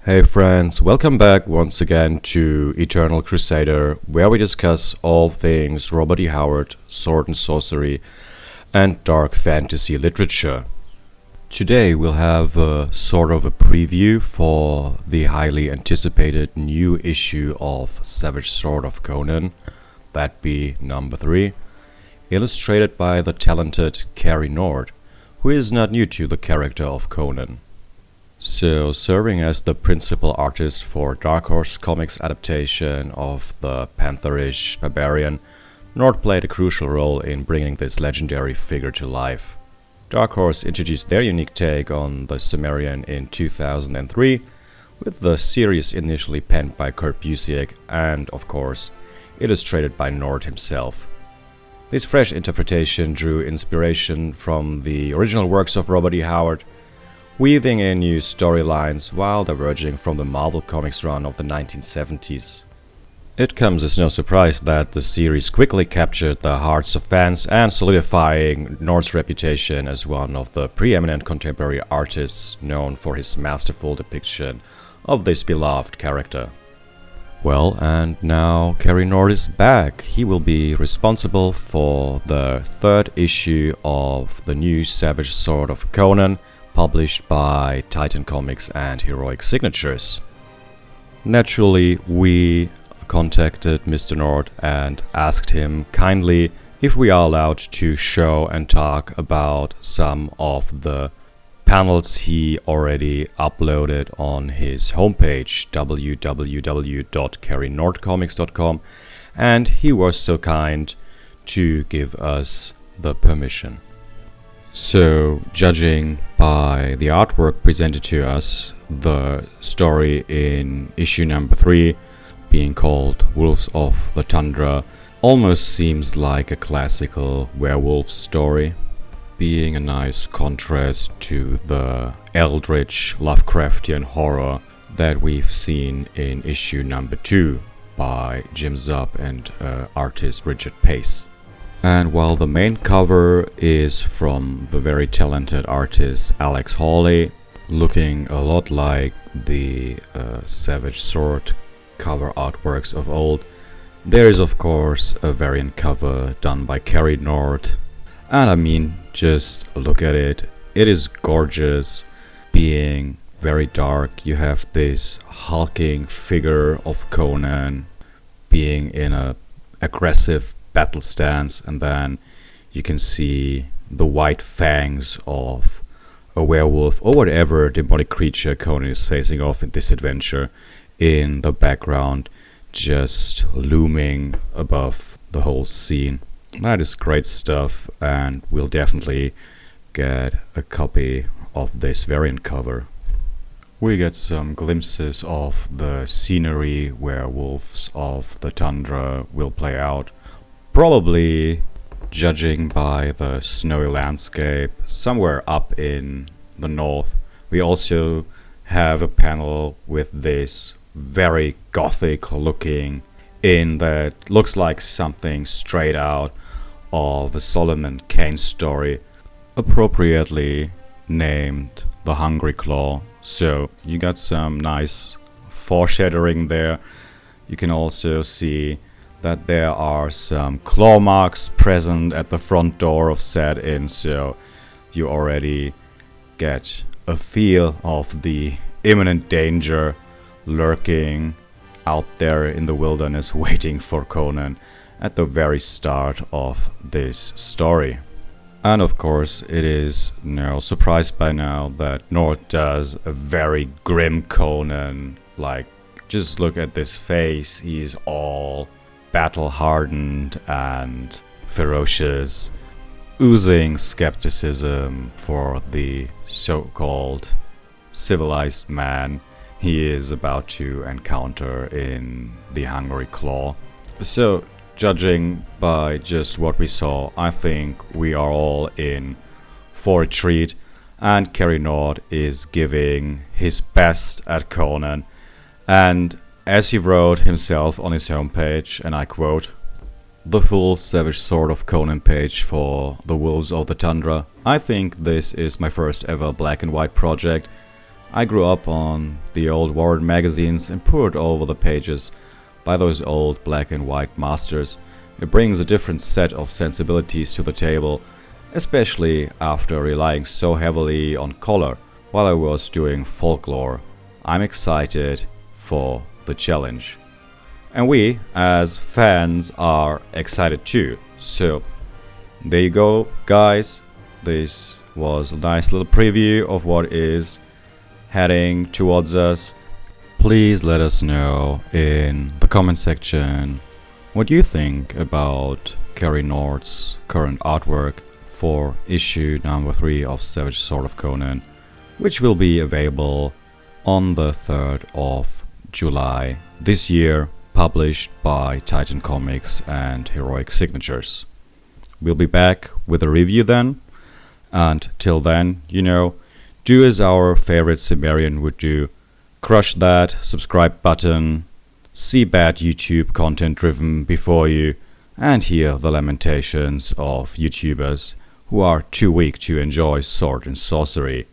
Hey friends, welcome back once again to Eternal Crusader, where we discuss all things Robert E. Howard, sword and sorcery, and dark fantasy literature. Today we'll have a sort of a preview for the highly anticipated new issue of Savage Sword of Conan, that be number 3, illustrated by the talented Cary Nord, who is not new to the character of Conan. So, serving as the principal artist for Dark Horse Comics adaptation of the pantherish Barbarian, Nord played a crucial role in bringing this legendary figure to life. Dark Horse introduced their unique take on the Cimmerian in 2003, with the series initially penned by Busiek and, of course, illustrated by Nord himself. This fresh interpretation drew inspiration from the original works of Robert E. Howard, weaving in new storylines while diverging from the Marvel Comics run of the 1970s. It comes as no surprise that the series quickly captured the hearts of fans and solidifying Nord's reputation as one of the preeminent contemporary artists known for his masterful depiction of this beloved character. Well, and now Cary Nord is back. He will be responsible for the third issue of the new Savage Sword of Conan, published by Titan Comics and Heroic Signatures. Naturally, we contacted Mr. Nord and asked him kindly if we are allowed to show and talk about some of the panels he already uploaded on his homepage www.carynordcomics.com, and he was so kind to give us the permission. So, judging by the artwork presented to us, the story in issue number 3, being called Wolves of the Tundra, almost seems like a classical werewolf story, being a nice contrast to the eldritch Lovecraftian horror that we've seen in issue number 2 by Jim Zub and artist Richard Pace. And while the main cover is from the very talented artist Alex Hawley, looking a lot like the Savage Sword cover artworks of old, there is of course a variant cover done by Cary Nord. And I mean, just look at it. It is gorgeous, being very dark. You have this hulking figure of Conan being in a aggressive battle stance, and then you can see the white fangs of a werewolf or whatever demonic creature Conan is facing off in this adventure in the background, just looming above the whole scene. That is great stuff, and we'll definitely get a copy of this variant cover. We get some glimpses of the scenery where Wolves of the Tundra will play out. Probably, judging by the snowy landscape, somewhere up in the north. We also have a panel with this very gothic looking inn that looks like something straight out of a Solomon Kane story, appropriately named The Hungry Claw. So you got some nice foreshadowing there. You can also see that there are some claw marks present at the front door of said inn, so you already get a feel of the imminent danger lurking out there in the wilderness waiting for Conan at the very start of this story. And of course, it is no surprise by now that Nord does a very grim Conan. Like, just look at this face, he's all battle-hardened and ferocious, oozing skepticism for the so-called civilized man he is about to encounter in The Hungry Claw. So, judging by just what we saw, I think we are all in for a treat, and Cary Nord is giving his best at Conan, and as he wrote himself on his homepage, and I quote, "The full Savage Sword of Conan page for the Wolves of the Tundra. I think this is my first ever black and white project. I grew up on the old Warren magazines and pored over the pages by those old black and white masters. It brings a different set of sensibilities to the table, especially after relying so heavily on color while I was doing folklore. I'm excited for the challenge. And we, as fans, are excited too. So, there you go, guys. This was a nice little preview of what is heading towards us. Please let us know in the comment section what you think about Cary Nord's current artwork for issue number 3 of Savage Sword of Conan, which will be available on the 3rd of July this year, published by Titan Comics and Heroic Signatures. We'll be back with a review then, and till then, do as our favorite Cimmerian would do. Crush that subscribe button, see bad YouTube content driven before you, and hear the lamentations of YouTubers who are too weak to enjoy sword and sorcery.